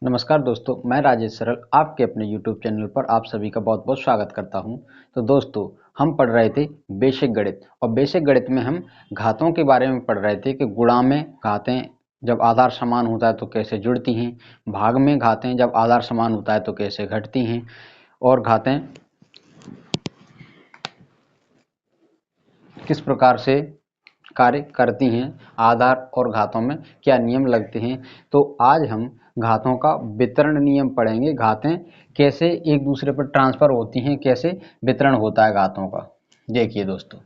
नमस्कार दोस्तों, मैं राजेश सरल आपके अपने YouTube चैनल पर आप सभी का बहुत बहुत स्वागत करता हूं। तो दोस्तों, हम पढ़ रहे थे बेसिक गणित और बेसिक गणित में हम घातों के बारे में पढ़ रहे थे कि गुणा में घातें जब आधार समान होता है तो कैसे जुड़ती हैं, भाग में घातें जब आधार समान होता है तो कैसे घटती हैं और घातें किस प्रकार से कार्य करती हैं, आधार और घातों में क्या नियम लगते हैं। तो आज हम घातों का वितरण नियम पढ़ेंगे। घातें कैसे एक दूसरे पर ट्रांसफर होती हैं, कैसे वितरण होता है घातों का। देखिए दोस्तों,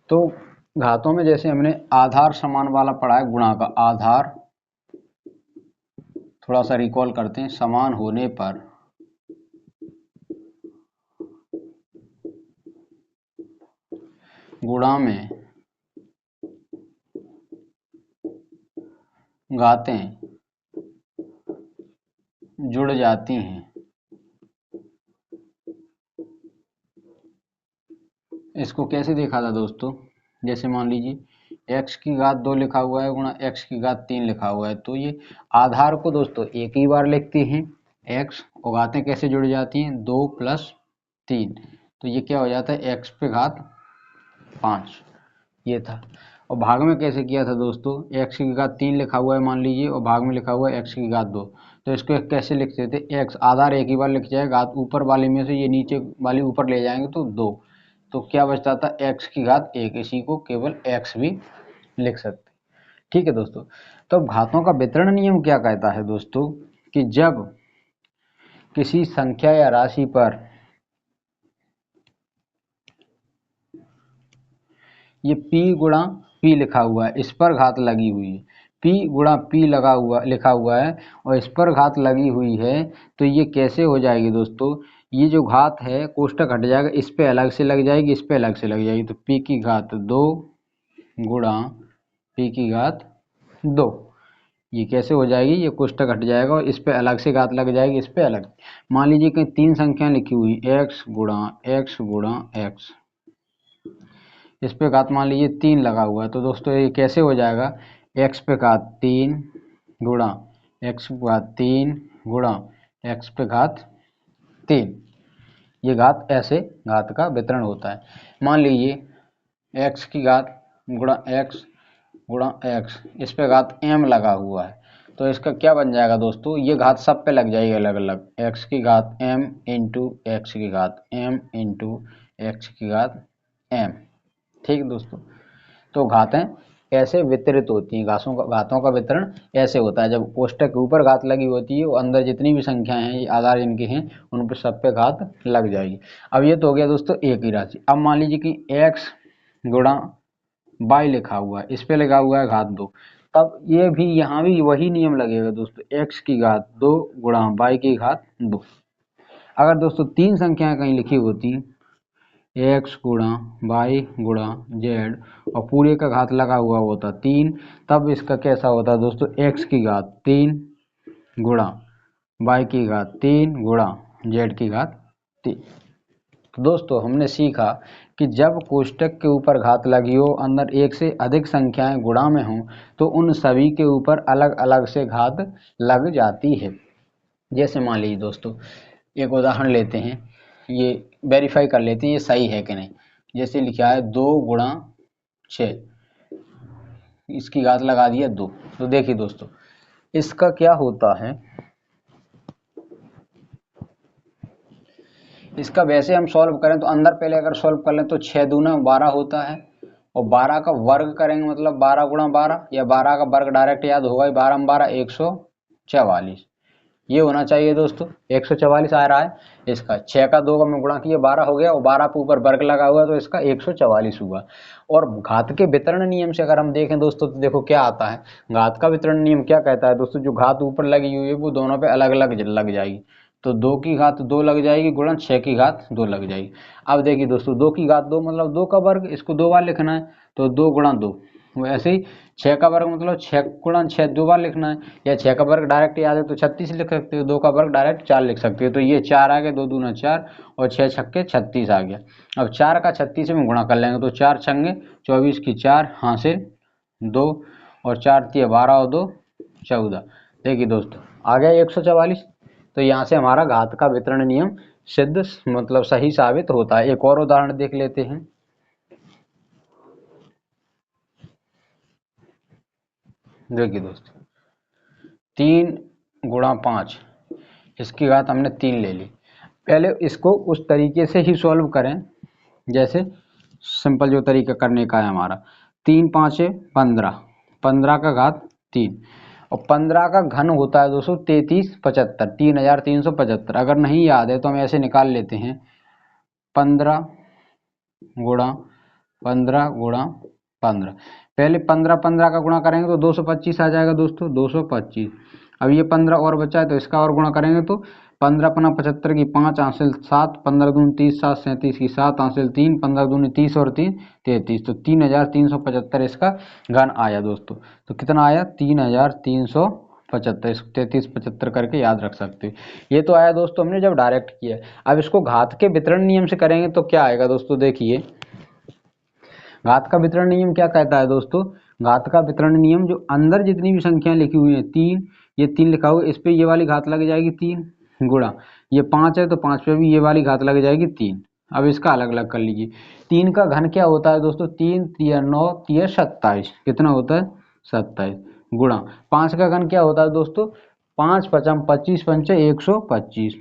तो घातों में जैसे हमने आधार समान वाला पढ़ा है, गुणा का आधार थोड़ा सा रिकॉल करते हैं। समान होने पर गुणा में घातें जुड़ जाती हैं। इसको कैसे देखा था दोस्तों, जैसे मान लीजिए x की घात 2 लिखा हुआ है गुणा x की घात 3 लिखा हुआ है, तो ये आधार को दोस्तों एक ही बार लिखते हैं x और घातें कैसे जुड़ जाती हैं 2 + 3, तो ये क्या हो जाता है x पे घात 5, ये था। और भाग में कैसे किया था दोस्तों, x की घात 3 लिखा हुआ है मान लीजिए और भाग में लिखा हुआ है x की घात 2, तो इसको कैसे लिखते थे, x आधार एक ही बार लिख जाए, घात ऊपर वाले में से ये नीचे वाली ऊपर ले जाएंगे तो 2, तो क्या बचता था x की घात 1, इसी को केवल x भी लिख सकते। ठीक है दोस्तों, तो घातों का वितरण नियम क्या कहता है दोस्तों कि जब किसी संख्या या राशि पर ये p गुणा p लिखा हुआ है, इस पर घात लगी हुई है, p गुणा p लिखा हुआ है और इस पर घात लगी हुई है, तो ये कैसे हो जाएगी दोस्तों, ये जो घात है कोष्टक हट जाएगा, इस पे अलग से लग जाएगी, इस पे अलग से लग जाएगी, तो p की घात 2 गुणा p की घात 2, ये कैसे हो जाएगी, ये कोष्टक हट जाएगा और इस पे अलग से घात लग जाएगी, इस पे अलग। मान लीजिए कहीं 3 संख्याएं लिखी हुई x गुणा x, इस पे घात मान लीजिए 3 लगा हुआ है, तो दोस्तों ये कैसे हो जाएगा, x पे घात 3 गुणा x पे घात 3 गुणा x पे घात 3, ये घात ऐसे घात का वितरण होता है। मान लीजिए x की घात गुणा x, इस पे घात m लगा हुआ है, तो इसका क्या बन जाएगा दोस्तों, ये घात सब पे लग जाएगी अलग अलग, x की घात m इंटू x की घात m इंटू x की घात m। ठीक दोस्तों, तो घातें ऐसे वितरित होती हैं, घातों का वितरण ऐसे होता है, जब कोष्टक के ऊपर घात लगी होती है और अंदर जितनी भी संख्याएं हैं, आधार जिनके हैं, उन पर सब पे घात लग जाएगी। अब ये तो हो गया दोस्तों एक ही राशि। अब मान लीजिए कि x गुणा y लिखा हुआ है, इस पे लगा हुआ है घात 2, तब ये भी यहाँ भी वही नियम लगेगा दोस्तों, x की घात 2 गुणा y की घात 2। अगर दोस्तों 3 संख्याएं कहीं लिखी होती, x गुणा y गुणा z और पूरे का घात लगा हुआ होता 3, तब इसका कैसा होता दोस्तों, x की घात 3 गुणा y की घात 3 गुणा z की घात 3। तो दोस्तों हमने सीखा कि जब कोष्टक के ऊपर घात लगी हो, अंदर एक से अधिक संख्याएं गुणा में हों, तो उन सभी के ऊपर अलग अलग से घात लग जाती है। जैसे मान लीजिए दोस्तों एक उदाहरण लेते हैं, ये वेरीफाई कर लेते हैं ये सही है कि नहीं। जैसे लिखा है 2 गुणा 6, इसकी घात लगा दिया 2, तो देखिए दोस्तों इसका क्या होता है, इसका वैसे हम सॉल्व करें तो अंदर पहले अगर सॉल्व कर लें तो 6 दूना 12 होता है और 12 का वर्ग करेंगे मतलब 12 गुणा 12, या 12 का वर्ग डायरेक्ट याद होगा, 12 में 12 144, ये होना चाहिए दोस्तों, 144 आ रहा है। इसका 6 का 2 का में गुणा किया 12 हो गया और 12 के ऊपर वर्ग लगा हुआ तो इसका 144 हुआ। और घात के वितरण नियम से अगर हम देखें दोस्तों तो देखो क्या आता है, घात का वितरण नियम क्या कहता है दोस्तों, जो घात ऊपर लगी हुई है वो दोनों पे अलग अलग लग जाएगी, तो 2 की घात 2 लग जाएगी गुणा 6 की घात 2 लग जाएगी। अब देखिए दोस्तों 2 की घात 2 मतलब 2 का वर्ग, इसको 2 बार लिखना है तो 2 गुणा 2, वैसे ही 6 का वर्ग मतलब 6 गुणा 6 2 बार लिखना है, या 6 का वर्ग डायरेक्ट याद है तो 36 लिख सकते हो, 2 का वर्ग डायरेक्ट 4 लिख सकते हो, तो ये 4 आ गया, 2 दूना 4 और 6 छक्के 36 आ गया। अब 4 का 36 में गुणा कर लेंगे तो 4 छंगे 24 की 4 हासिल 2 और 4 तिया 12 और 2 14। देखिए दोस्तों आ गया 144। तो यहाँ से हमारा घात का वितरण नियम सिद्ध मतलब सही साबित होता है। एक और उदाहरण देख लेते हैं। देखिए दोस्तों 3 गुणा 5, इसकी घात हमने 3 ले ली। पहले इसको उस तरीके से ही सॉल्व करें जैसे सिंपल जो तरीका करने का है हमारा। 3 5 15, 15 का घात 3 और 15 का घन होता है दोस्तों 3375, 3375। अगर नहीं याद है तो हम ऐसे निकाल लेते हैं 15 गुणा 15 गुणा 15। पहले 15 15 का गुणा करेंगे तो 225 आ जाएगा दोस्तों, 225। अब ये 15 और बचा है तो इसका और गुणा करेंगे तो 15 पना 75 की 5 हासिल 7, 15 दूनी 30, 7 37 की 7 हासिल 3, 15 दूनी 30 और 3 33। तो 3375 इसका घन आया दोस्तों। तो कितना आया 3375। 33 75 करके याद रख सकते हो। ये तो आया दोस्तों हमने जब डायरेक्ट किया। अब इसको घात के वितरण नियम से करेंगे तो क्या आएगा दोस्तों। देखिए घात का वितरण नियम क्या कहता है दोस्तों। घात का वितरण नियम जो अंदर जितनी भी संख्या लिखी हुई है 3, ये 3 लिखा हुआ है, इस पे ये वाली घात लग जाएगी 3 गुणा ये 5 है तो 5 पे भी ये वाली घात लग जाएगी 3। अब इसका अलग अलग कर लीजिए। 3 का घन क्या होता है दोस्तों 3 तिया 9 तिया 27। कितना होता है 27 गुणा 5 का घन क्या होता है दोस्तों 5 पचम 25 पंचे 125।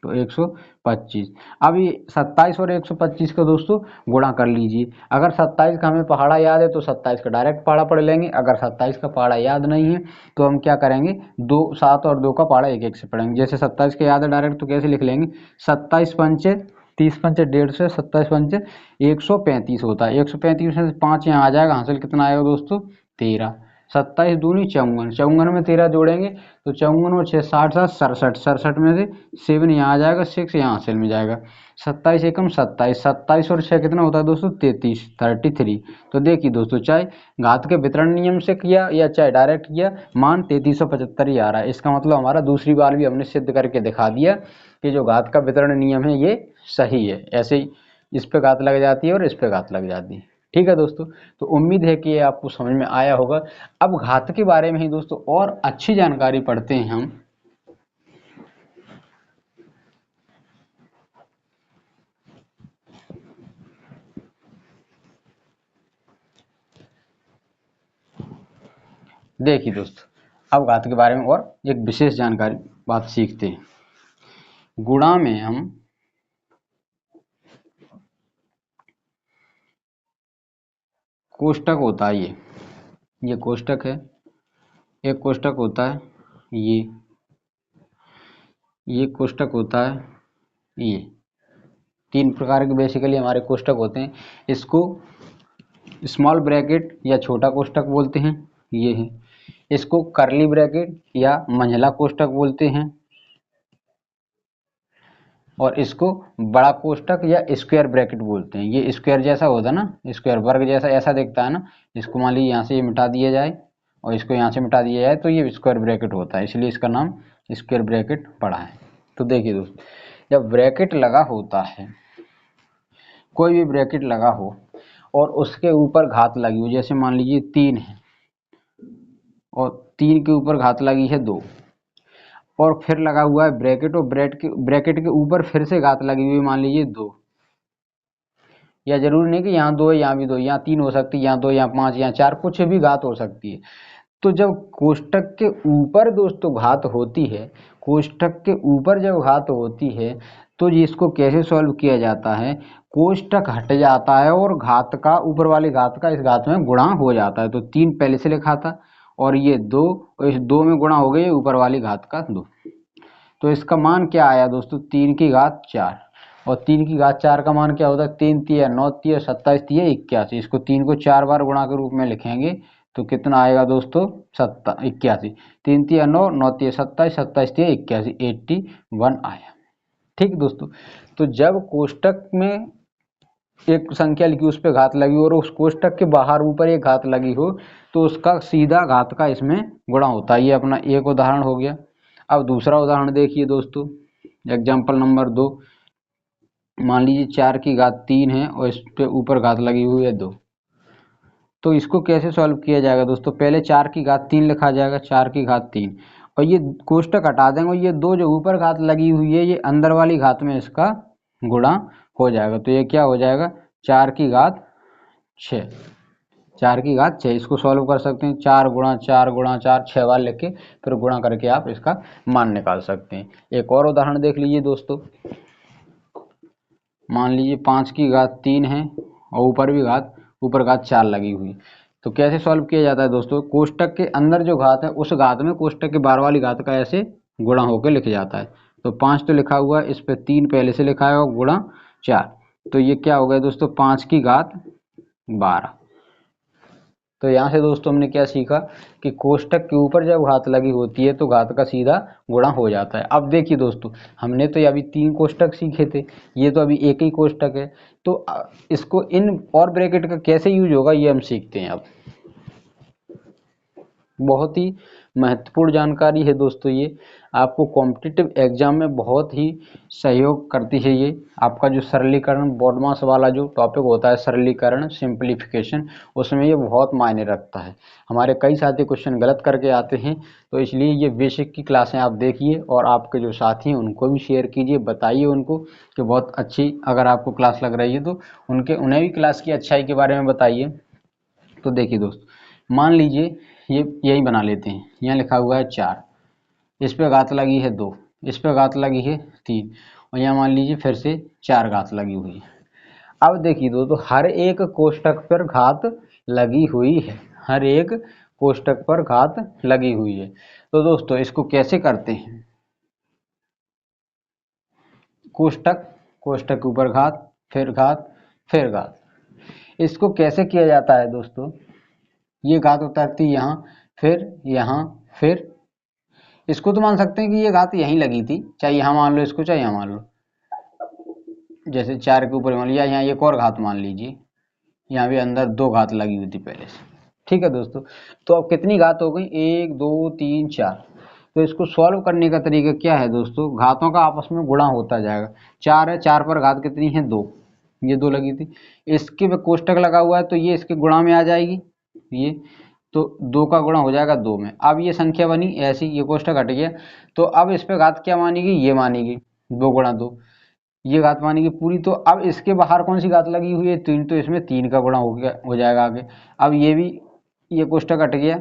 तो 125। अब ये 27 और 125 का दोस्तों गुणा कर लीजिए। अगर 27 का हमें पहाड़ा याद है तो 27 का डायरेक्ट पहाड़ा पढ़ लेंगे। अगर 27 का पहाड़ा याद नहीं है तो हम क्या करेंगे 2 7 और 2 का पहाड़ा एक एक से पढ़ेंगे। जैसे 27 का याद है डायरेक्ट तो कैसे लिख लेंगे 27 पंचे 30 पंचे 150, 27 पंचे 135 होता है। 135 में से 5 यहाँ आ जाएगा, हासिल कितना आएगा दोस्तों 13। 27 दूनी 54, 54 में 13 जोड़ेंगे तो 54 और 6 60 7 67, 67 में से 7 यहाँ आ जाएगा, 6 यहाँ हासिल में जाएगा। 27 एकम 27, 27 और 6 कितना होता है दोस्तों 33, 33। तो देखिए दोस्तों चाहे घात के वितरण नियम से किया या चाहे डायरेक्ट किया मान 3375 ही आ रहा है। इसका मतलब हमारा दूसरी बार भी हमने सिद्ध करके दिखा दिया कि जो घात का वितरण नियम है ये सही है। ऐसे ही इस पे घात लग जाती है और इस पे घात लग जाती है। ठीक है दोस्तों, तो उम्मीद है कि ये आपको समझ में आया होगा। अब घात के बारे में ही दोस्तों और अच्छी जानकारी पढ़ते हैं हम। देखिए दोस्तों अब घात के बारे में और एक विशेष जानकारी बात सीखते हैं। गुणा में हम कोष्टक होता है, ये कोष्टक है, एक कोष्टक होता है ये कोष्टक होता है ये। 3 प्रकार के बेसिकली हमारे कोष्टक होते हैं। इसको स्मॉल ब्रैकेट या छोटा कोष्टक बोलते हैं, ये है। इसको करली ब्रैकेट या मंझला कोष्टक बोलते हैं और इसको बड़ा कोष्टक या स्क्वायर ब्रैकेट बोलते हैं। ये स्क्वायर जैसा होता है ना, स्क्वायर वर्ग जैसा ऐसा दिखता है ना। इसको मान लीजिए यहाँ से ये मिटा दिया जाए और इसको यहाँ से मिटा दिया जाए तो ये स्क्वायर ब्रैकेट होता है, इसलिए इसका नाम स्क्वायर ब्रैकेट पड़ा है। तो देखिए दोस्तों जब ब्रैकेट लगा होता है, कोई भी ब्रैकेट लगा हो और उसके ऊपर घात लगी हो, जैसे मान लीजिए 3 है और 3 के ऊपर घात लगी है 2 और फिर लगा हुआ है ब्रैकेट और ब्रैकेट के ऊपर फिर से घात लगी हुई मान लीजिए 2, या जरूरी नहीं कि यहाँ 2 है यहाँ भी 2, यहाँ 3 हो सकती है, यहाँ 2 यहाँ 5 यहाँ 4, कुछ भी घात हो सकती है। तो जब कोष्टक के ऊपर दोस्तों घात होती है, कोष्टक के ऊपर जब घात होती है तो इसको कैसे सॉल्व किया जाता है, कोष्टक हट जाता है और घात का ऊपर वाली घात का इस घात में गुणा हो जाता है। तो 3 पहले से लिखा था और ये 2 और इस 2 में गुणा हो गई ऊपर वाली घात का 2। तो इसका मान क्या आया दोस्तों 3 की घात 4 और 3 की घात 4 का मान क्या होता है 3 तिया 9 तिया 27 तिया 81। इसको 3 को 4 बार गुणा के रूप में लिखेंगे तो कितना आएगा दोस्तों 81। 3 तिया 9 9 तिया 27 27 तिया 81 81 आया। ठीक दोस्तों, तो जब कोष्टक में एक संख्या लिखी उस पर घात लगी हो और उस कोष्टक के बाहर ऊपर एक घात लगी हो तो उसका सीधा घात का इसमें गुणा होता है। ये अपना एक उदाहरण हो गया। अब दूसरा उदाहरण देखिए दोस्तों, एग्जाम्पल नंबर 2। मान लीजिए 4 की घात 3 है और इस पे ऊपर घात लगी हुई है 2। तो इसको कैसे सॉल्व किया जाएगा दोस्तों, पहले 4 की घात 3 लिखा जाएगा, 4 की घात 3, और ये कोष्टक हटा देंगे और ये दो जो ऊपर घात लगी हुई है ये अंदर वाली घात में इसका गुणा हो जाएगा। तो ये क्या हो जाएगा, 4 की घात 6, 4 की घात 6। इसको सॉल्व कर सकते हैं, 4 गुणा 4 गुणा 4, 6 बार लिख के फिर गुणा करके आप इसका मान निकाल सकते हैं। एक और उदाहरण देख लीजिए दोस्तों, मान लीजिए 5 की घात 3 है और ऊपर घात 4 लगी हुई। तो कैसे सॉल्व किया जाता है दोस्तों, कोष्टक के अंदर जो घात है उस घात में कोष्टक के बाहर वाली घात का ऐसे गुणा होकर लिख जाता है। तो 5 तो लिखा हुआ है, इस पे 3 पहले से लिखा है और गुणा 4, तो ये क्या हो गया दोस्तों, 5 की घात 12। तो यहाँ से दोस्तों हमने क्या सीखा कि कोष्टक के ऊपर जब घात लगी होती है तो घात का सीधा गुणा हो जाता है। अब देखिए दोस्तों, हमने तो अभी 3 कोष्टक सीखे थे, ये तो अभी एक ही कोष्टक है, तो इसको इन और ब्रैकेट का कैसे यूज होगा ये हम सीखते हैं। अब बहुत ही महत्वपूर्ण जानकारी है दोस्तों, ये आपको कॉम्पिटिटिव एग्जाम में बहुत ही सहयोग करती है। ये आपका जो सरलीकरण बॉडमास वाला जो टॉपिक होता है, सरलीकरण सिंप्लीफिकेशन, उसमें ये बहुत मायने रखता है। हमारे कई साथी क्वेश्चन गलत करके आते हैं, तो इसलिए ये बेसिक की क्लासें आप देखिए और आपके जो साथी हैं उनको भी शेयर कीजिए, बताइए उनको कि बहुत अच्छी अगर आपको क्लास लग रही है तो उन्हें भी क्लास की अच्छाई के बारे में बताइए। तो देखिए दोस्त, मान लीजिए ये यही बना लेते हैं, यहाँ लिखा हुआ है 4, इस पे घात लगी है 2, इस पे घात लगी है 3, और यहाँ मान लीजिए फिर से 4 घात लगी हुई है। अब देखिए दोस्तों, हर एक कोष्टक पर घात लगी हुई है, हर एक कोष्टक पर घात लगी हुई है। तो दोस्तों इसको कैसे करते हैं, कोष्टक के ऊपर घात फिर घात फिर घात, इसको कैसे किया जाता है दोस्तों, ये घात उतरती यहाँ फिर इसको तो मान सकते हैं कि ये घात यहीं लगी थी, चाहे यहाँ मान लो इसको, चाहे यहाँ मान लो, जैसे 4 के ऊपर मान लिया, यहाँ एक और घात मान लीजिए, यहाँ भी अंदर 2 घात लगी हुई थी पहले से। ठीक है दोस्तों, तो अब कितनी घात हो गई, 1 2 3 4। तो इसको सॉल्व करने का तरीका क्या है दोस्तों, घातों का आपस में गुणा होता जाएगा। 4 है, 4 पर घात कितनी है 2, ये 2 लगी थी, इसके में कोष्टक लगा हुआ है तो ये इसके गुणा में आ जाएगी, ये तो 2 का गुणा हो जाएगा 2 में। अब ये संख्या बनी ऐसी, ये कोष्टक हट गया, तो अब इस पे घात क्या मानेगी, ये मानेगी 2 गुणा 2, ये घात मानेगी पूरी। तो अब इसके बाहर कौन सी घात लगी हुई है, 3, तो इसमें 3 का गुणा हो गया, हो जाएगा आगे। अब ये भी, ये कोष्टक हट गया,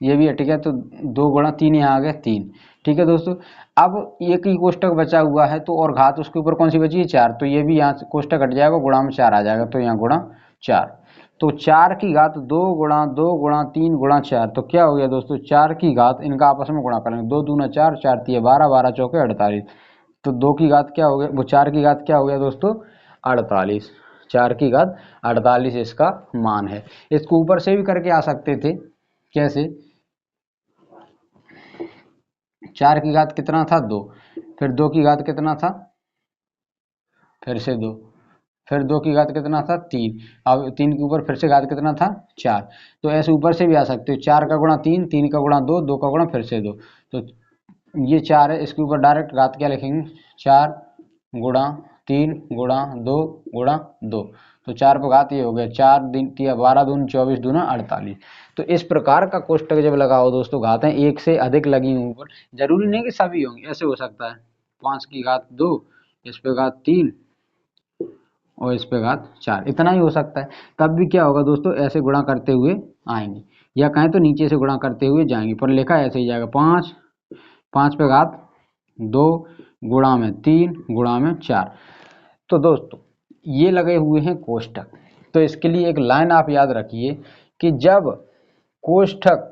ये भी हट गया, तो 2 गुणा 3 यहाँ आ गया 3। ठीक है दोस्तों, अब एक ही कोष्टक बचा हुआ है तो और घात उसके ऊपर कौन सी बची है 4, तो ये भी यहाँ से कोष्टक हट जाएगा, गुणा में 4 आ जाएगा, तो यहाँ गुणा 4। तो 4 की घात 2 गुणा 2 गुणा 3 गुणा 4, तो क्या हो गया दोस्तों, 4 की घात, इनका आपस में गुणा करेंगे, 2 दूना 4, 4 तिया 12, 12 चौके 48। तो 2 की घात क्या हो गया, वो 4 की घात क्या हो गया दोस्तों, 48। 4 की घात 48 इसका मान है। इसको ऊपर से भी करके आ सकते थे, कैसे, 4 की घात कितना था 2, फिर 2 की घात कितना था, फिर से 2, फिर 2 की घात कितना था 3, अब 3 के ऊपर फिर से घात कितना था 4। तो ऐसे ऊपर से भी आ सकते हो, 4 का गुणा 3, 3 का गुणा 2, 2 का गुणा फिर से 2, तो ये 4 है, इसके ऊपर डायरेक्ट घात क्या लिखेंगे, 4 गुणा 3 गुणा 2 गुणा 2, तो 4 पर घात ये हो गया, 4 दिन 12 दून 24 दूना 48। तो इस प्रकार का कोष्टक जब लगाओ दोस्तों, घातें एक से अधिक लगी हुई ऊपर, जरूरी नहीं कि सभी होंगे, ऐसे हो सकता है 5 की घात 2, इस पे घात 3 और इस पे घात 4, इतना ही हो सकता है। तब भी क्या होगा दोस्तों, ऐसे गुणा करते हुए आएंगे, या कहें तो नीचे से गुणा करते हुए जाएंगे, पर लिखा ऐसे ही जाएगा, 5 पे घात 2 गुणा में 3 गुणा में 4। तो दोस्तों ये लगे हुए हैं कोष्टक, तो इसके लिए एक लाइन आप याद रखिए कि जब कोष्टक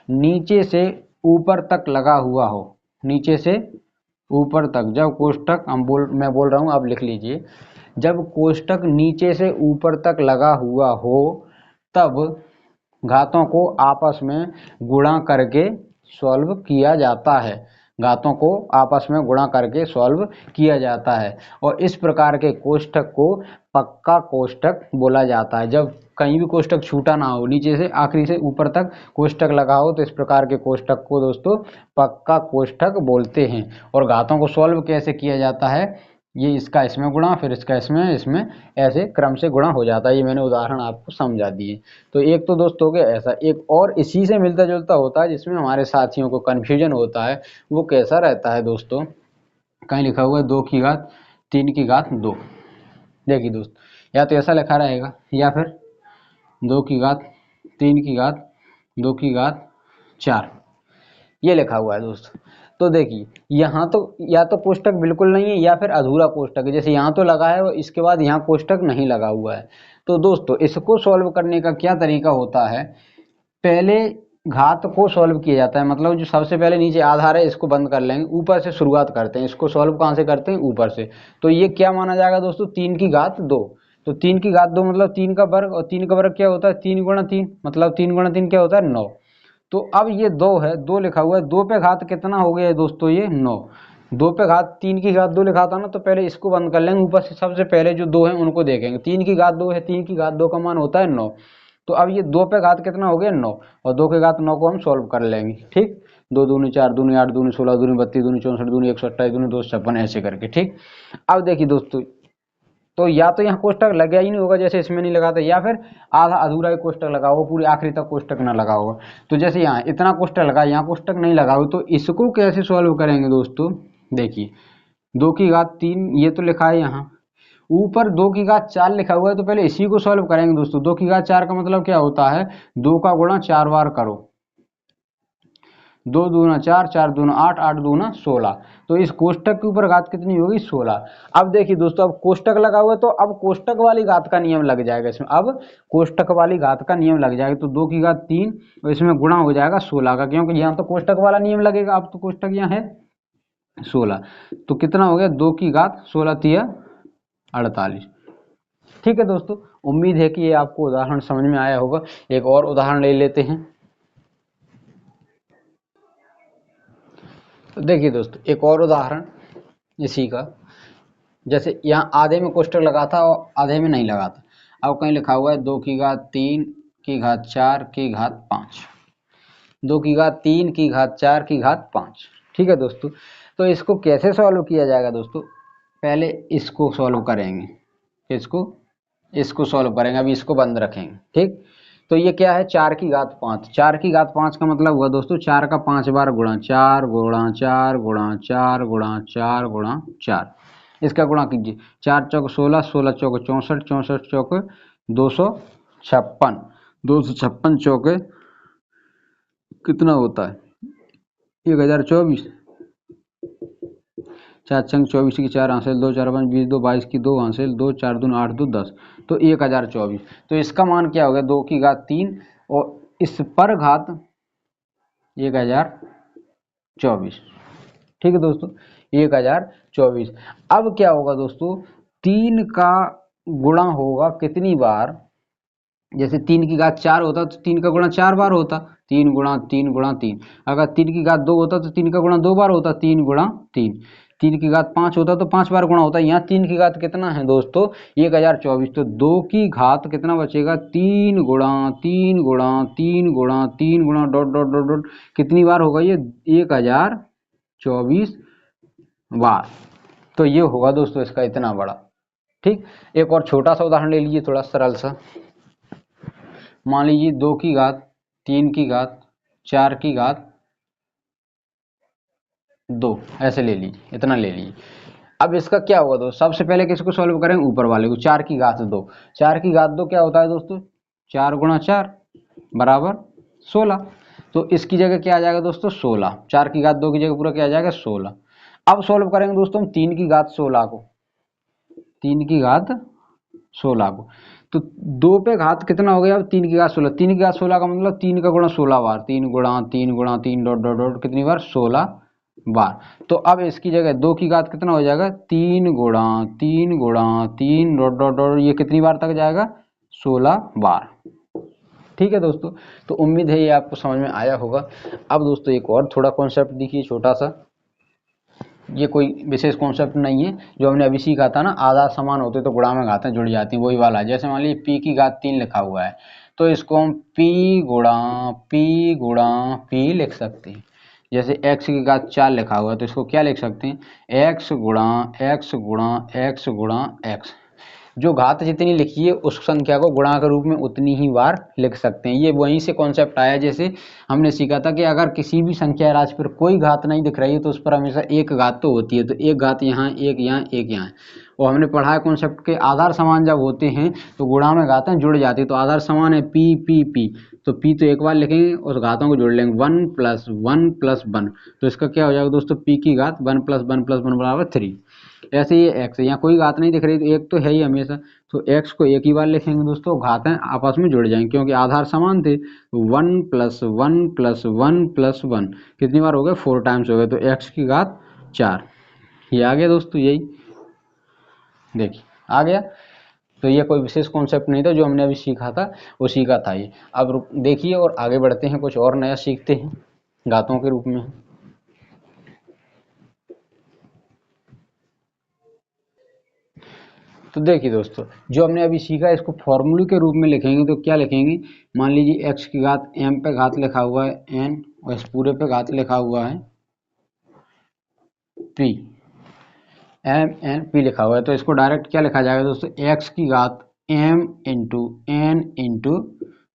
नीचे से ऊपर तक लगा हुआ हो, नीचे से ऊपर तक, जब कोष्टक मैं बोल रहा हूँ, आप लिख लीजिए, जब कोष्टक नीचे से ऊपर तक लगा हुआ हो तब घातों को आपस में गुणा करके सॉल्व किया जाता है, घातों को आपस में गुणा करके सॉल्व किया जाता है, और इस प्रकार के कोष्टक को पक्का कोष्टक बोला जाता है। जब कहीं भी कोष्टक छूटा ना हो, नीचे से आखिरी से ऊपर तक कोष्टक लगा हो, तो इस प्रकार के कोष्टक को दोस्तों पक्का कोष्टक बोलते हैं। और घातों को सॉल्व कैसे किया जाता है, ये इसका इसमें गुणा, फिर इसका इसमें, इसमें ऐसे क्रम से गुणा हो जाता है। ये मैंने उदाहरण आपको समझा दिए। तो एक तो दोस्तों हो गया ऐसा, एक और इसी से मिलता जुलता होता है जिसमें हमारे साथियों को कन्फ्यूजन होता है, वो कैसा रहता है दोस्तों, कहीं लिखा हुआ है 2 की घात 3 की घात 2। देखिए दोस्त, या तो ऐसा लिखा रहेगा या फिर 2 की घात 3 की घात 2 की घात 4, ये लिखा हुआ है दोस्त। तो देखिए यहाँ तो या तो कोष्टक बिल्कुल नहीं है या फिर अधूरा कोष्टक है, जैसे यहाँ तो लगा है और इसके बाद यहाँ कोष्टक नहीं लगा हुआ है। तो दोस्तों इसको सॉल्व करने का क्या तरीका होता है, पहले घात को सॉल्व किया जाता है, मतलब जो सबसे पहले नीचे आधार है इसको बंद कर लेंगे, ऊपर से शुरुआत करते हैं। इसको सॉल्व कहाँ से करते हैं, ऊपर से। तो ये क्या माना जाएगा दोस्तों, 3 की घात 2। तो 3 की घात 2 मतलब 3 का वर्ग, और 3 का वर्ग क्या होता है 3 गुणा 3, मतलब 3 गुणा 3 क्या होता है 9। तो अब ये 2 है, 2 लिखा हुआ है, 2 पे घात कितना हो गया है दोस्तों, ये 9। 2 पे घात 3 की घात 2 लिखा था ना, तो पहले इसको बंद कर लेंगे, ऊपर से सबसे पहले जो 2 है उनको देखेंगे। 3 की घात 2 है, 3 की घात 2 का मान होता है 9। तो अब ये 2 पे घात कितना हो गया 9, और 2 के घात 9 को हम सॉल्व कर लेंगे। ठीक, 2 दूनी 4 दूनी 8 दूनी 16 दूनी 32 दूनी 64 दूनी 128 दूनी 256 ऐसे करके। ठीक, अब देखिए दोस्तों, तो या तो यहाँ कोष्टक लगा ही नहीं होगा जैसे इसमें नहीं लगाता, या फिर आधा अधूरा ही कोष्टक लगा होगा, पूरी आखिरी तक कोष्टक ना लगा होगा। तो जैसे यहाँ इतना कोष्टक लगा, यहाँ कोष्टक नहीं लगा हो, तो इसको कैसे सॉल्व करेंगे दोस्तों, देखिए 2 की घात 3 ये तो लिखा है यहाँ, ऊपर 2 की घात 4 लिखा हुआ है, तो पहले इसी को सॉल्व करेंगे दोस्तों। 2 की घात 4 का मतलब क्या होता है, 2 का गुणा 4 बार करो, 2 दूना 4 4 दूना 8 8 दूना 16। तो इस कोष्टक के ऊपर घात कितनी होगी 16। अब देखिए दोस्तों, अब कोष्टक लगा हुआ है तो अब कोष्टक वाली घात का नियम लग जाएगा इसमें, अब कोष्टक वाली घात का नियम लग जाएगा। तो 2 की घात 3 और इसमें गुणा हो जाएगा 16 का, क्योंकि यहाँ तो कोष्टक वाला नियम लगेगा, अब तो कोष्टक यहाँ है 16। तो कितना हो गया 2 की घात 16 तिया 48। ठीक है दोस्तों, उम्मीद है कि ये आपको उदाहरण समझ में आया होगा। एक और उदाहरण ले लेते हैं। तो देखिए दोस्तों, एक और उदाहरण इसी का, जैसे यहाँ आधे में कोष्टक लगा था और आधे में नहीं लगा था। अब कहीं लिखा हुआ है 2 की घात 3 की घात 4 की घात 5, 2 की घात 3 की घात 4 की घात 5। ठीक है दोस्तों, तो इसको कैसे सॉल्व किया जाएगा दोस्तों, पहले इसको सॉल्व करेंगे, इसको सॉल्व करेंगे, अभी इसको बंद रखेंगे। ठीक, तो ये क्या है 4 की घात 5, 4 की घात 5 का मतलब हुआ दोस्तों 4 का 5 बार गुणा, 4 गुणा 4 गुणा 4 गुणा 4 गुणा 4, इसका गुणा कीजिए, 4 चौक 16, 16 चौक 64, 64 चौक 256, 256 चौके कितना होता है 1024, 4 छंग 24 की 4 हासिल, 2 4 5 20, 2 22 की 2 हासिल, 2 4 दून 8 2 10, तो 1024। तो इसका मान क्या हो गया 2 की घात 3 और इस पर घात 1024। ठीक है दोस्तों, 1024। अब क्या होगा दोस्तों, 3 का गुणा होगा कितनी बार, जैसे 3 की घात 4 होता तो 3 का गुणा 4 बार होता, 3 गुणा 3 गुणा 3। अगर 3 की घात 2 होता तो 3 का गुणा 2 बार होता, 3 गुणा 3। 3 की घात 5 होता तो 5 बार गुणा होता। यहाँ 3 की घात कितना है दोस्तों 1024, तो 2 की घात कितना बचेगा 3 गुणा 3 गुणा 3 गुणा 3 गुणा डॉट डॉट डॉट डॉट, कितनी बार होगा ये 1024 बार। तो ये होगा दोस्तों इसका इतना बड़ा। ठीक, एक और छोटा सा उदाहरण ले लीजिए, थोड़ा सरल सा। मान लीजिए 2 की घात 3 की घात 4 की घात 2, ऐसे ले लीजिए, इतना ले लीजिए। अब इसका क्या होगा दोस्तों, सबसे पहले किसको सॉल्व करेंगे, ऊपर वाले को, 4 की घात 2। 4 की घात 2 क्या होता है दोस्तों, 4 गुणा 4 बराबर 16। तो इसकी जगह क्या आ जाएगा दोस्तों 16, 4 की घात 2 की जगह पूरा क्या आ जाएगा 16। अब सॉल्व करेंगे दोस्तों हम 3 की घात 16 को, 3 की घात 16 को, तो 2 पे घात कितना हो गया अब 3 की घात 16, 3 की घात 16 का मतलब 3 का गुणा 16 बार, 3 गुणा 3 गुणा 3 डॉट डॉट डॉट कितनी बार 16 बार। तो अब इसकी जगह 2 की घात कितना हो जाएगा 3 गुणा 3 गुणा 3 डॉट डॉट डॉट, ये कितनी बार तक जाएगा 16 बार। ठीक है दोस्तों, तो उम्मीद है ये आपको समझ में आया होगा। अब दोस्तों एक और थोड़ा कॉन्सेप्ट देखिए छोटा सा, ये कोई विशेष कॉन्सेप्ट नहीं है, जो हमने अभी सीखा था ना, आधा समान होते तो गुणा में घातें जुड़ जाती हैं, वही वाला है। जैसे मान लीजिए पी की घात 3 लिखा हुआ है, तो इसको हम पी गुणा पी लिख सकते हैं। जैसे x की घात 4 लिखा हुआ है तो इसको क्या लिख सकते हैं, x गुणा x गुणा x गुणा x। जो घात जितनी लिखी है उस संख्या को गुणा के रूप में उतनी ही बार लिख सकते हैं। ये वहीं से कॉन्सेप्ट आया, जैसे हमने सीखा था कि अगर किसी भी संख्या राशि पर कोई घात नहीं दिख रही है तो उस पर हमेशा एक घात तो होती है, तो एक घात यहाँ, एक यहाँ, एक यहाँ। और हमने पढ़ा है कॉन्सेप्ट के आधार समान जब होते हैं तो गुणा में घातें जुड़ जाती है। तो आधार समान है पी पी पी, तो पी तो एक बार लिखेंगे और घातों को जोड़ लेंगे, 1 + 1 + 1, तो इसका क्या हो जाएगा दोस्तों, पी की घात 1 + 1 + 1 बराबर 3। ऐसे ये एक्स है, यहाँ कोई घात नहीं दिख रही तो एक तो है ही हमेशा, तो एक्स को एक ही बार लिखेंगे दोस्तों, घातें आपस में जुड़ जाएंगे क्योंकि आधार समान थे। 1 + 1 + 1 + 1 कितनी बार हो गए, 4 टाइम्स हो गए, तो एक्स की घात 4। ये आ गया दोस्तों, यही देखिए आ गया। तो ये कोई विशेष कॉन्सेप्ट नहीं था, जो हमने अभी सीखा था वो सीखा था ये। अब देखिए और आगे बढ़ते हैं, कुछ और नया सीखते हैं घातों के रूप में। तो देखिए दोस्तों, जो हमने अभी सीखा इसको फॉर्मूले के रूप में लिखेंगे तो क्या लिखेंगे, मान लीजिए x की घात m पे घात लिखा हुआ है n और इस पूरे पे घात लिखा हुआ है p, m n p लिखा हुआ है, तो इसको डायरेक्ट क्या लिखा जाएगा दोस्तों, x की घात m × n ×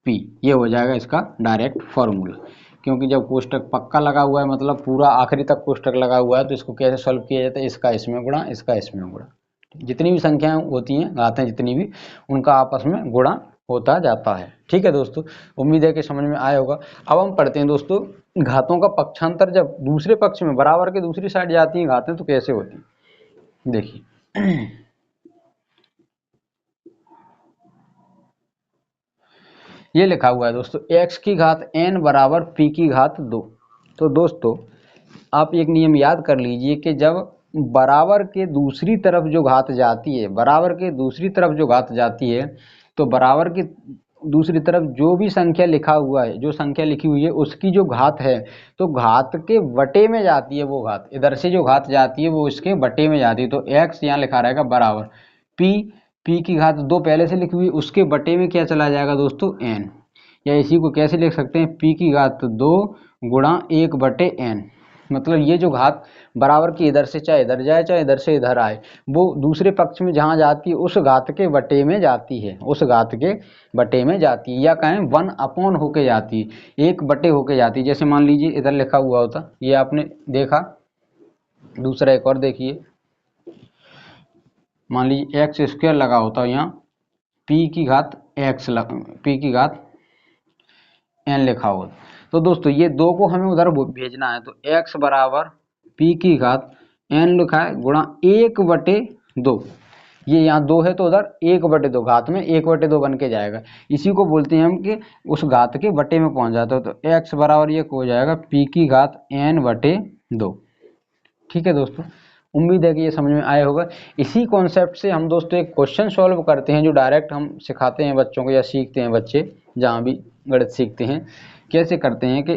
p, ये हो जाएगा इसका डायरेक्ट फॉर्मूला। क्योंकि जब कोष्टक पक्का लगा हुआ है, मतलब पूरा आखिरी तक कोष्टक लगा हुआ है, तो इसको कैसे सॉल्व किया जाता है, इसका इसमें गुणा, इसका इसमें गुणा, जितनी भी संख्याएं होती हैं, घातें जितनी भी, उनका आपस में गुणा होता जाता है। ठीक है दोस्तों, उम्मीद है कि समझ में आया होगा। अब हम पढ़ते हैं दोस्तों, घातों का पक्षांतर जब दूसरे पक्ष में बराबर के दूसरी साइड जाती हैं घातें तो कैसे होती हैं, देखिए ये लिखा हुआ है दोस्तों, x की घात n बराबर p की घात 2। तो दोस्तों आप एक नियम याद कर लीजिए कि जब बराबर के दूसरी तरफ जो घात जाती है, बराबर के दूसरी तरफ जो घात जाती है, तो बराबर की दूसरी तरफ जो भी संख्या लिखा हुआ है, जो संख्या लिखी हुई है उसकी जो घात है, तो घात के बटे में जाती है वो घात, इधर से जो घात जाती है वो इसके बटे में जाती है। तो x यहाँ लिखा रहेगा बराबर p की घात 2 पहले से लिखी हुई, उसके बटे में क्या चला जाएगा दोस्तों, n, या इसी को कैसे लिख सकते हैं, p की घात 2 गुणा 1/n। मतलब ये जो घात बराबर की इधर से चाहे इधर जाए चाहे इधर से इधर आए, वो दूसरे पक्ष में जहाँ जाती है उस घात के बटे में जाती है, उस घात के बटे में जाती है, या कहें 1/, होके जाती है, 1/, होके जाती है। जैसे मान लीजिए इधर लिखा हुआ होता, ये आपने देखा, दूसरा एक और देखिए, मान लीजिए x² लगा होता है, यहाँ p की घात p की घात n लिखा होता। तो दोस्तों ये 2 को हमें उधर भेजना है, तो x बराबर p की घात n लिखा है गुणा 1/2, ये यहाँ 2 है तो उधर 1/2, घात में 1/2 बन के जाएगा। इसी को बोलते हैं हम कि उस घात के बटे में पहुंच जाता है। तो x बराबर ये हो जाएगा p की घात n/2। ठीक है दोस्तों, उम्मीद है कि ये समझ में आया होगा। इसी कॉन्सेप्ट से हम दोस्तों एक क्वेश्चन सॉल्व करते हैं, जो डायरेक्ट हम सिखाते हैं बच्चों को या सीखते हैं बच्चे जहाँ भी गणित सीखते हैं। कैसे करते हैं कि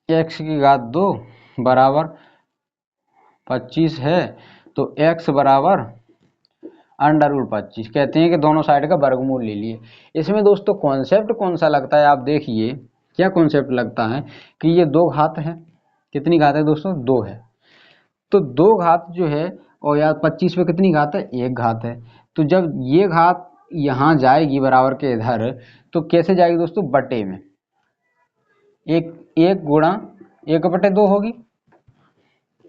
x की घात 2 बराबर 25 है, तो x बराबर √25, कहते हैं कि दोनों साइड का वर्गमूल ले लिए। इसमें दोस्तों कॉन्सेप्ट कौन सा लगता है, आप देखिए क्या कॉन्सेप्ट लगता है कि ये 2 घात है, कितनी घात है दोस्तों, 2 है, तो 2 घात जो है, और यार 25 पे कितनी घात है, 1 घात है। तो जब ये घात यहाँ जाएगी बराबर के इधर, तो कैसे जाएगी दोस्तों, बटे में, 1 गुणा 1/2 होगी।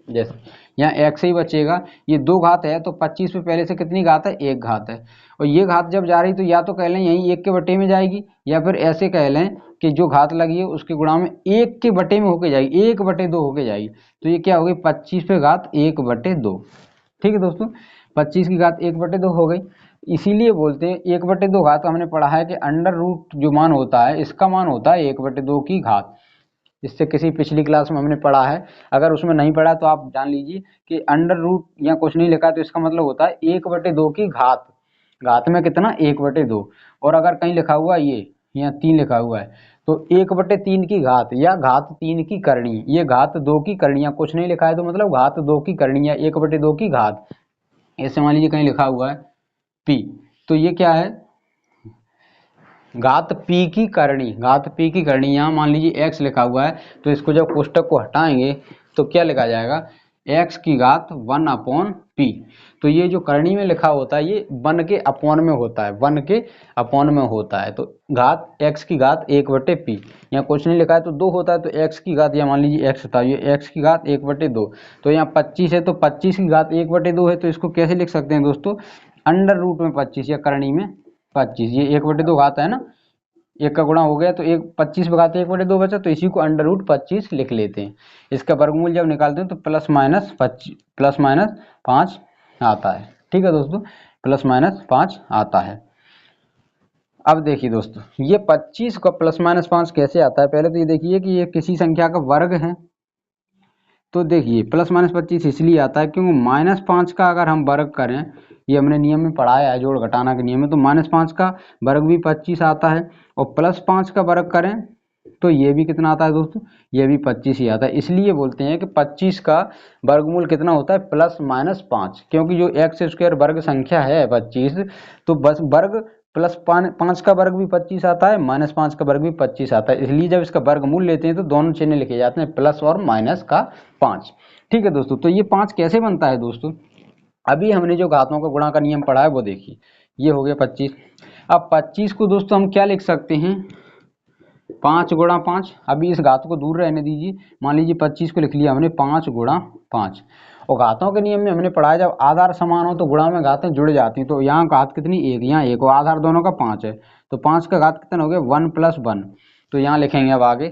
जैसे यहाँ x ही बचेगा, ये 2 घात है तो 25 पे पहले से कितनी घात है, 1 घात है, और ये घात जब जा रही तो या तो कह लें यहीं 1 के बटे में जाएगी, या फिर ऐसे कह लें कि जो घात लगी है उसके गुणा में 1 के बटे में होके जाएगी, 1/2 होके जाएगी। तो ये क्या हो गई, 25 पे घात 1/2। ठीक है दोस्तों, 25 की घात 1/2 हो गई। इसीलिए बोलते हैं 1/2 घात, हमने पढ़ा है कि अंडर रूट जो मान होता है इसका मान होता है 1/2 की घात। इससे किसी पिछली क्लास में हमने पढ़ा है, अगर उसमें नहीं पढ़ा तो आप जान लीजिए कि अंडर रूट या कुछ नहीं लिखा तो इसका मतलब होता है 1/2 की घात, घात में कितना, 1/2। और अगर कहीं लिखा हुआ ये यहाँ 3 लिखा हुआ है तो 1/3 की घात, या घात 3 की करणी, ये घात 2 की करणी, या कुछ नहीं लिखा है तो मतलब घात 2 की करणी या 1/2 की घात। ऐसे मान लीजिए कहीं लिखा हुआ है p, तो ये क्या है, घात p की करणी, घात p की करणी, यहाँ मान लीजिए x लिखा हुआ है, तो इसको जब कोष्टक को हटाएंगे तो क्या लिखा जाएगा, x की घात 1/p। तो ये जो करणी में लिखा होता है ये 1 के अपॉन में होता है, 1 के अपॉन में होता है। तो घात x की घात 1/p, यहाँ कुछ नहीं लिखा है तो 2 होता है, तो x की घात, या मान लीजिए x होता है, ये x की घात 1/2। तो यहाँ 25 है तो 25 की घात 1/2 है, तो इसको कैसे लिख सकते हैं दोस्तों, अंडर रूट में 25, या करणी में 25, ये 1/2 घात है ना, एक का गुणा हो गया तो एक 25 भगाते 1/2 बचा, तो इसी को अंडर रूट 25 लिख लेते हैं। इसका वर्गमूल जब निकालते हैं तो प्लस माइनस 5 आता है। ठीक है दोस्तों, प्लस माइनस 5 आता है। अब देखिए दोस्तों, ये 25 का प्लस माइनस 5 कैसे आता है, पहले तो ये देखिए कि ये किसी संख्या का वर्ग है। तो देखिए प्लस माइनस 25 इसलिए आता है क्योंकि -5 का अगर हम वर्ग करें, ये हमने नियम में पढ़ाया है जोड़ घटाना के नियम में, तो -5 का वर्ग भी 25 आता है, और +5 का वर्ग करें तो ये भी कितना आता है दोस्तों, ये भी 25 ही आता है। इसलिए बोलते हैं कि 25 का वर्गमूल कितना होता है, +-5, क्योंकि जो एक्स स्क्वायर वर्ग संख्या है 25, तो बस वर्ग +5 का वर्ग भी 25 आता है, -5 का वर्ग भी 25 आता है। इसलिए जब इसका वर्गमूल लेते हैं तो दोनों चिन्ह लिखे जाते हैं, प्लस और माइनस का 5। ठीक है दोस्तों, तो ये 5 कैसे बनता है दोस्तों, अभी हमने जो घातों का गुणा का नियम पढ़ा है वो देखिए, ये हो गया 25। अब 25 को दोस्तों हम क्या लिख सकते हैं, 5 गुणा 5। अभी इस घात को दूर रहने दीजिए, मान लीजिए 25 को लिख लिया हमने 5 गुणा 5। और घातों के नियम में हमने पढ़ा है जब आधार समान हो तो गुणा में घातें जुड़ जाती हैं। तो यहाँ घात कितनी, एक, यहाँ एक, और आधार दोनों का 5 है, तो 5 का घात कितना हो गया, 1 + 1। तो यहाँ लिखेंगे अब आगे,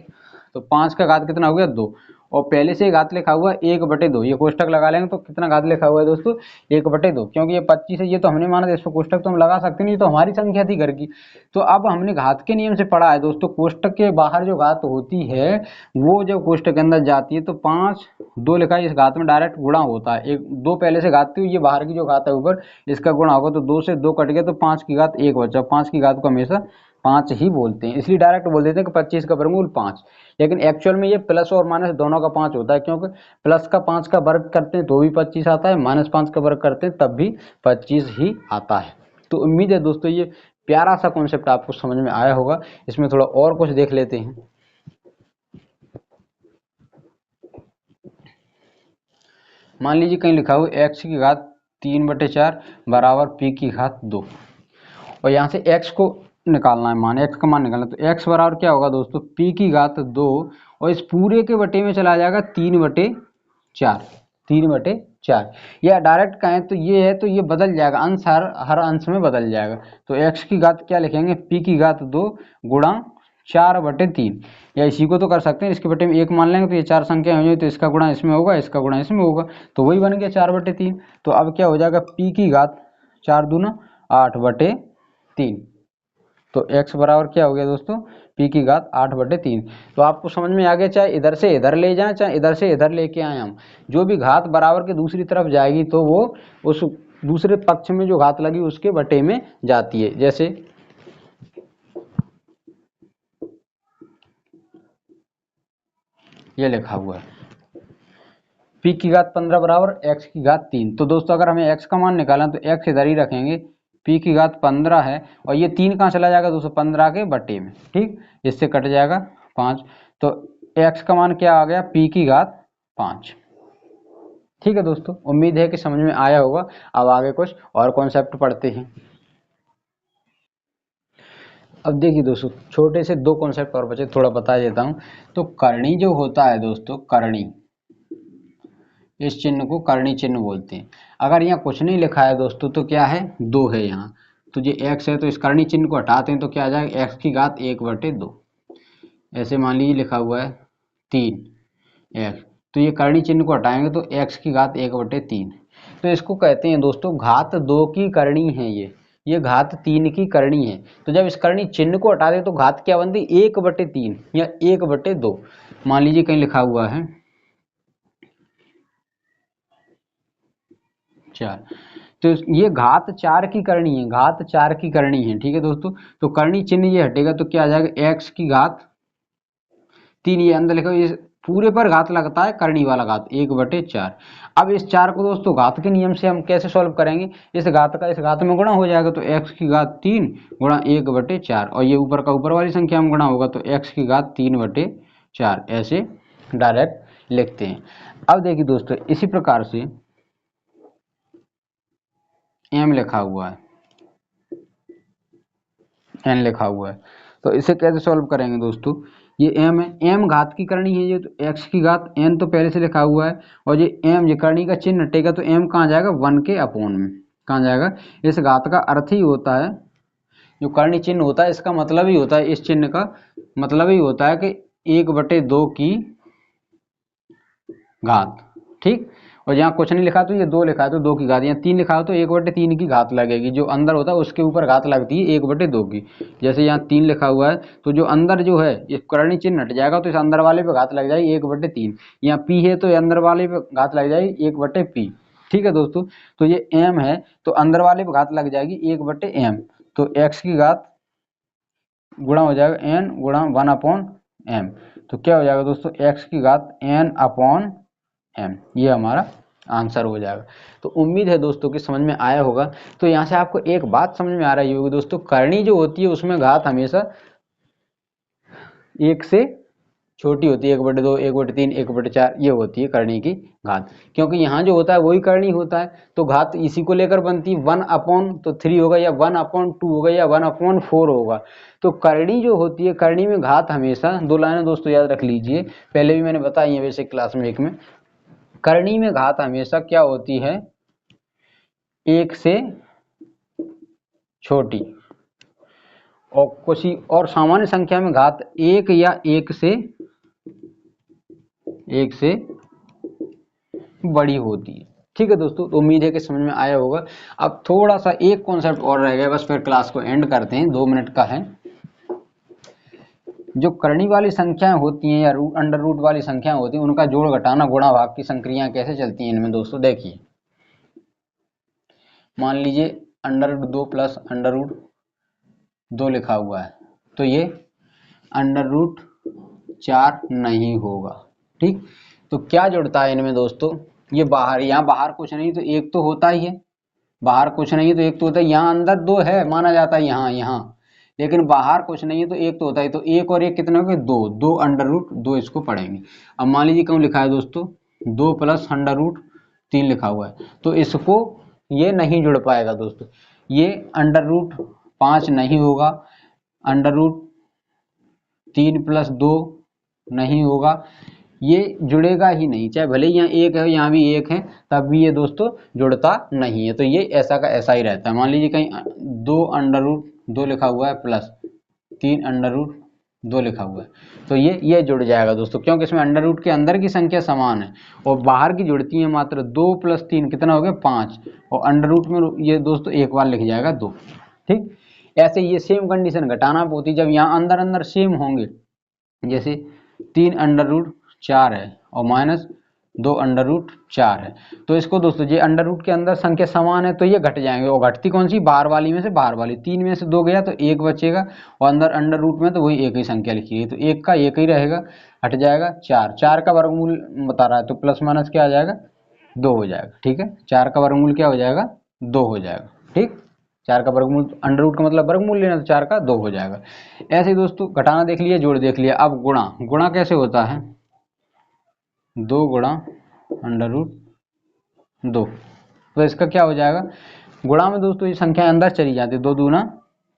तो 5 का घात कितना हो गया, 2, और पहले से ही घात लिखा हुआ है 1/2, ये कोष्टक लगा लेंगे तो कितना घात लिखा हुआ है दोस्तों, 1/2, क्योंकि ये 25 है, ये तो हमने माना था, इसको कोष्टक तो हम लगा सकते नहीं, तो हमारी संख्या थी घर की। तो अब हमने घात के नियम से पढ़ा है दोस्तों, कोष्टक के बाहर जो घात होती है वो जब कोष्टक के अंदर जाती है तो 5, 2 लिखा है, इस घात में डायरेक्ट गुणा होता है, एक 2 पहले से घात थी, ये बाहर की जो घात है ऊपर, इसका गुणा होगा, तो 2 से 2 कट गया तो 5 की घात 1 बचा। 5 की घात को हमेशा 5 ही बोलते हैं, इसलिए डायरेक्ट बोल देते हैं कि 25 का वर्गमूल 5। लेकिन एक्चुअल में ये प्लस और माइनस दोनों का 5 होता है, क्योंकि प्लस का 5 का वर्ग करते हैं तो भी 25 आता है, -5 का वर्ग करते हैं तब भी 25 ही आता है। तो उम्मीद है दोस्तों ये प्यारा सा कॉन्सेप्ट आपको समझ में आया होगा। इसमें थोड़ा और कुछ देख लेते हैं। मान लीजिए कहीं लिखा हुआ x की घात 3/4 बराबर p की घात 2, और यहाँ से x को निकालना है, मान x का मान निकालना, तो x बराबर क्या होगा दोस्तों, p की घात 2, और इस पूरे के बटे में चला जाएगा 3/4, 3/4, या डायरेक्ट कहें तो ये है, तो ये बदल जाएगा, अंश हर अंश में बदल जाएगा। तो x की घात क्या लिखेंगे, p की घात 2 गुणा 4/3, या इसी को तो कर सकते हैं, इसके बटे में 1 मान लेंगे तो ये 4 संख्या हो जाएगी, तो इसका गुणा इसमें होगा, इसका गुणा इसमें होगा, तो वही बन गया 4/3। तो अब क्या हो जाएगा, p की घात 4 दूना 8/3। तो x बराबर क्या हो गया दोस्तों, p की घात 8/3। तो आपको समझ में आ गया, चाहे इधर से इधर ले जाएं, चाहे इधर से इधर लेके आए हम, जो भी घात बराबर के दूसरी तरफ जाएगी तो वो उस दूसरे पक्ष में जो घात लगी उसके बटे में जाती है। जैसे ये लिखा हुआ है p की घात 15 बराबर x की घात 3। तो दोस्तों अगर हमें x का मान निकालना तो x इधर ही रखेंगे, p की घात 15 है, और ये 3 कहाँ चला जाएगा दोस्तों, 15 के बटे में, ठीक, इससे कट जाएगा 5, तो x का मान क्या आ गया, p की घात 5। ठीक है दोस्तों, उम्मीद है कि समझ में आया होगा। अब आगे कुछ और कॉन्सेप्ट पढ़ते हैं। अब देखिए दोस्तों, छोटे से 2 कॉन्सेप्ट और बचे, थोड़ा बता देता हूँ। तो करणी जो होता है दोस्तों, करणी, इस चिन्ह को करणी चिन्ह बोलते हैं। अगर यहाँ कुछ नहीं लिखा है दोस्तों तो क्या है, 2 है यहाँ, तो ये x है, तो इस करणी चिन्ह को हटाते हैं तो क्या आ जाएगा, x की घात 1/2। ऐसे मान लीजिए लिखा हुआ है 3x, तो ये करणी चिन्ह को हटाएंगे तो x की घात 1/3। तो इसको कहते हैं दोस्तों घात 2 की करणी है, ये घात 3 की करणी है। तो जब इस करणी चिन्ह को हटा दें तो घात क्या बनती है, 1/3 या 1/2। मान लीजिए कहीं लिखा हुआ है 4, तो ये घात 4 की करणी है, घात 4 की करणी है। ठीक है दोस्तों, तो करणी चिन्ह ये हटेगा तो क्या आ जाएगा, x की घात 3, ये अंदर लिखा हुआ, ये पूरे पर घात लगता है करनी वाला घात 1/4। अब इस 4 को दोस्तों घात के नियम से हम कैसे सॉल्व करेंगे, इस घात में गुणा हो जाएगा तो x की घात 3 गुणा 1/4 और ये ऊपर का ऊपर वाली संख्या में गुणा होगा तो x की घात 3/4 ऐसे डायरेक्ट लिखते हैं। अब देखिए दोस्तों इसी प्रकार से m लिखा हुआ है, n लिखा हुआ है, तो इसे कैसे सॉल्व करेंगे दोस्तों, ये m है, m घात की करनी है, ये तो x की घात n तो पहले से लिखा हुआ है और ये m ये करनी का चिन्ह हटेगा तो m कहाँ जाएगा 1 के अपोन में, कहाँ जाएगा, इस घात का अर्थ ही होता है, जो करनी चिन्ह होता है इसका मतलब ही होता है, इस चिन्ह का मतलब ही होता है कि 1/2 की घात, ठीक। और यहाँ कुछ नहीं लिखा तो ये 2 लिखा है तो 2 की घात, यहाँ 3 लिखा हो तो 1/3 की घात लगेगी, जो अंदर होता है उसके ऊपर घात लगती है 1/2 की। जैसे यहाँ 3 लिखा हुआ है तो जो अंदर जो है ये करणी चिन्ह हट जाएगा तो इस अंदर वाले पे घात लग जाएगी 1/3। यहाँ p है तो अंदर वाले पे घात लग जाएगी 1/p, ठीक है दोस्तों। तो ये m है तो अंदर वाले पे घात लग जाएगी 1/m, तो x की घात गुणा हो जाएगा n गुणा 1/m, तो क्या हो जाएगा दोस्तों x की घात n/m, ये हमारा आंसर हो जाएगा। तो उम्मीद है दोस्तों कि समझ में आया होगा। तो यहाँ से आपको एक बात समझ में आ रही होगी दोस्तों, करनी जो होती है उसमें घात हमेशा 1 से छोटी होती है, 1/2, 1/3, 1/4 ये होती है करनी की घात, क्योंकि यहाँ जो होता है वही करनी होता है तो घात इसी को लेकर बनती है, 1/3 होगा या 1/2 होगा या 1/4 होगा। तो करनी जो होती है, करनी में घात हमेशा, 2 लाइनें दोस्तों याद रख लीजिए, पहले भी मैंने बताई है वैसे क्लास में एक में, करनी में घात हमेशा क्या होती है 1 से छोटी, और कुछ और सामान्य संख्या में घात 1 या 1 से बड़ी होती है, ठीक है दोस्तों। तो उम्मीद है कि समझ में आया होगा। अब थोड़ा सा एक कॉन्सेप्ट और रह गया, बस फिर क्लास को एंड करते हैं, 2 मिनट का है। जो करनी वाली संख्याएं होती हैं या अंडर रूट वाली संख्याएं होती हैं उनका जोड़ घटाना गुणा भाग की संक्रियाएं कैसे चलती हैं इनमें दोस्तों, देखिए मान लीजिए √2 प्लस √2 लिखा हुआ है तो ये √4 नहीं होगा, ठीक। तो क्या जुड़ता है इनमें दोस्तों, ये बाहर, यहाँ बाहर कुछ नहीं तो एक तो होता ही है, बाहर कुछ नहीं तो एक तो होता है, यहाँ अंदर 2 है माना जाता है यहाँ, लेकिन बाहर कुछ नहीं है तो एक तो होता है, तो एक और एक कितना हो गया 2 √2 इसको पढ़ेंगे। अब मान लीजिए क्यों लिखा है दोस्तों 2 प्लस √3 लिखा हुआ है, तो इसको ये नहीं जुड़ पाएगा दोस्तों, ये √5 नहीं होगा, √3 + 2 नहीं होगा, ये जुड़ेगा ही नहीं, चाहे भले यहाँ एक है यहाँ भी एक है तब भी ये दोस्तों जुड़ता नहीं है, तो ये ऐसा का ऐसा ही रहता है। मान लीजिए कहीं 2 लिखा हुआ है प्लस 3 लिखा हुआ है तो ये जुड़ जाएगा दोस्तों, क्योंकि इसमें अंडर रूट के अंदर की संख्या समान है और बाहर की जुड़ती है मात्र 2 + 3 कितना हो गया 5, और अंडर रूट में ये दोस्तों एक बार लिख जाएगा 2, ठीक। ऐसे ये सेम कंडीशन घटाना होती जब यहाँ अंदर अंदर सेम होंगे, जैसे 3√4 है और -2√4 है, तो इसको दोस्तों ये अंडर रूट के अंदर संख्या समान है तो ये घट जाएंगे, और घटती कौन सी, बाहर वाली में से बाहर वाली, 3 में से 2 गया तो 1 बचेगा, और अंदर अंडर रूट में तो वही एक ही संख्या लिखी है तो 1 का 1 ही रहेगा, हट जाएगा 4 का वर्गमूल बता रहा है तो प्लस माइनस क्या आ जाएगा 2 हो जाएगा, ठीक है। 4 का वर्गमूल क्या हो जाएगा 2 हो जाएगा, ठीक। 4 का वर्गमूल, अंडर रूट का मतलब वर्गमूल लेना तो 4 का 2 हो जाएगा। ऐसे ही दोस्तों घटाना देख लिया, जोड़ देख लिया। अब गुणा कैसे होता है, 2 गुणा √2, तो इसका क्या हो जाएगा, गुणा में दोस्तों ये संख्या अंदर चली जाती है, 2 दूना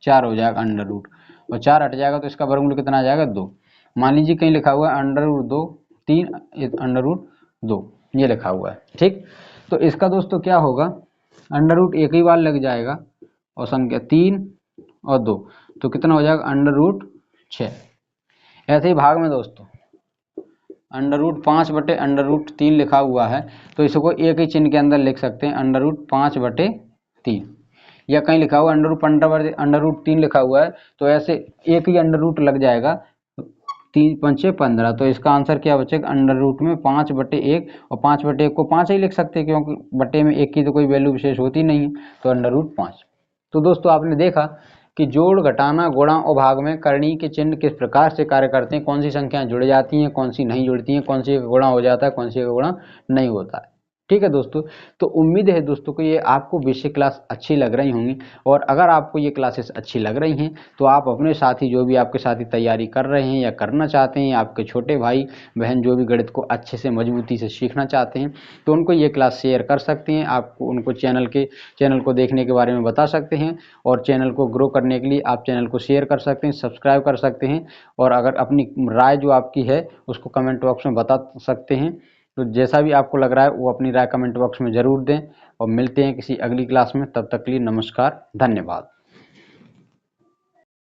4 हो जाएगा अंडर रूट, और 4 हट जाएगा तो इसका वर्गमूल कितना आ जाएगा 2। मान लीजिए कहीं लिखा हुआ है √2 3 √2 ये लिखा हुआ है, ठीक। तो इसका दोस्तों क्या होगा, अंडर रूट एक ही बार लग जाएगा और संख्या 3 और 2 तो कितना हो जाएगा √6। ऐसे ही भाग में दोस्तों √5/√3 लिखा हुआ है तो इसको एक ही चिन्ह के अंदर लिख सकते हैं √5/3, या कहीं लिखा हुआ √3 लिखा हुआ है तो ऐसे एक ही अंडर रूट लग जाएगा, 3 × 5 = 15, तो इसका आंसर क्या बचेगा अंडर रूट में 5/1, और 5/1 को 5 ही लिख सकते हैं क्योंकि बटे में 1 की तो कोई वैल्यू विशेष होती नहीं है, तो √5। तो दोस्तों आपने देखा कि जोड़, घटाना, गुणा और भाग में करणीय के चिन्ह किस प्रकार से कार्य करते हैं, कौन सी संख्याएं जुड़ जाती हैं, कौन सी नहीं जुड़ती हैं, कौन सी का गुणा हो जाता है, कौन सी का गुणा नहीं होता है। ठीक है दोस्तों, तो उम्मीद है दोस्तों को ये आपको बेसिक क्लास अच्छी लग रही होंगी। और अगर आपको ये क्लासेस अच्छी लग रही हैं तो आप अपने साथी, जो भी आपके साथी तैयारी कर रहे हैं या करना चाहते हैं, आपके छोटे भाई बहन जो भी गणित को अच्छे से मजबूती से सीखना चाहते हैं, तो उनको ये क्लास शेयर कर सकते हैं। आपको उनको चैनल को देखने के बारे में बता सकते हैं, और चैनल को ग्रो करने के लिए आप चैनल को शेयर कर सकते हैं, सब्सक्राइब कर सकते हैं, और अगर अपनी राय जो आपकी है उसको कमेंट बॉक्स में बता सकते हैं। तो जैसा भी आपको लग रहा है वो अपनी राय कमेंट बॉक्स में ज़रूर दें, और मिलते हैं किसी अगली क्लास में। तब तक के लिए नमस्कार, धन्यवाद।